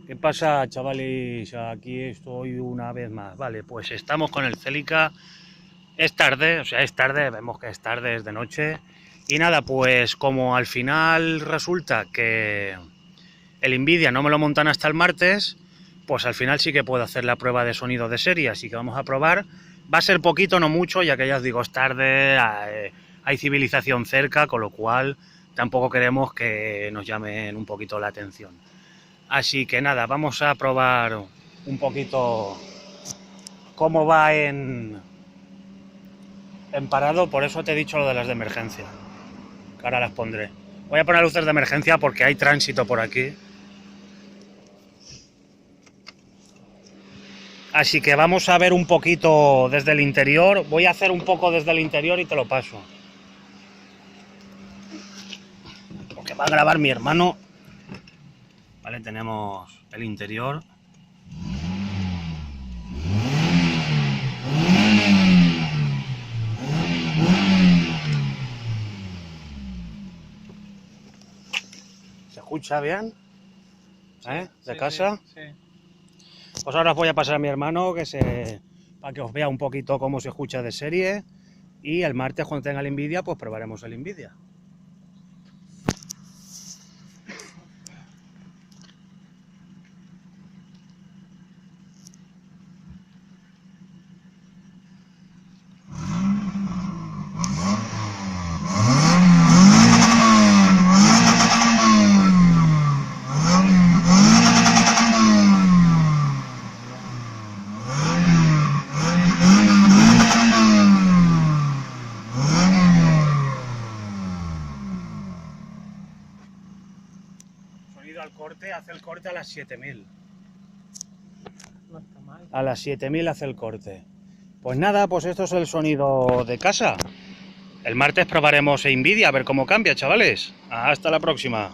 ¿Qué pasa, chavales? Aquí estoy una vez más. Vale, pues estamos con el Celica. Es tarde, o sea, es tarde, vemos que es tarde, es de noche. Y nada, pues como al final resulta que el Nvidia no me lo montan hasta el martes, pues al final sí que puedo hacer la prueba de sonido de serie, así que vamos a probar. Va a ser poquito, no mucho, ya que ya os digo, es tarde, hay civilización cerca, con lo cual tampoco queremos que nos llamen un poquito la atención. Así que nada, vamos a probar un poquito cómo va en parado, por eso te he dicho lo de las de emergencia, que ahora las pondré. Voy a poner luces de emergencia porque hay tránsito por aquí. Así que vamos a ver un poquito desde el interior. Voy a hacer un poco desde el interior y te lo paso. Porque va a grabar mi hermano. Vale, tenemos el interior. ¿Se escucha bien? ¿Eh? ¿De sí, casa? Sí. Pues ahora os voy a pasar a mi hermano para que os vea un poquito cómo se escucha de serie. Y el martes, cuando tenga el Nvidia, pues probaremos el Nvidia. Sonido al corte, hace el corte a las 7000. No está mal. A las 7000 hace el corte. Pues nada, pues esto es el sonido de casa. El martes probaremos Nvidia a ver cómo cambia, chavales. Hasta la próxima.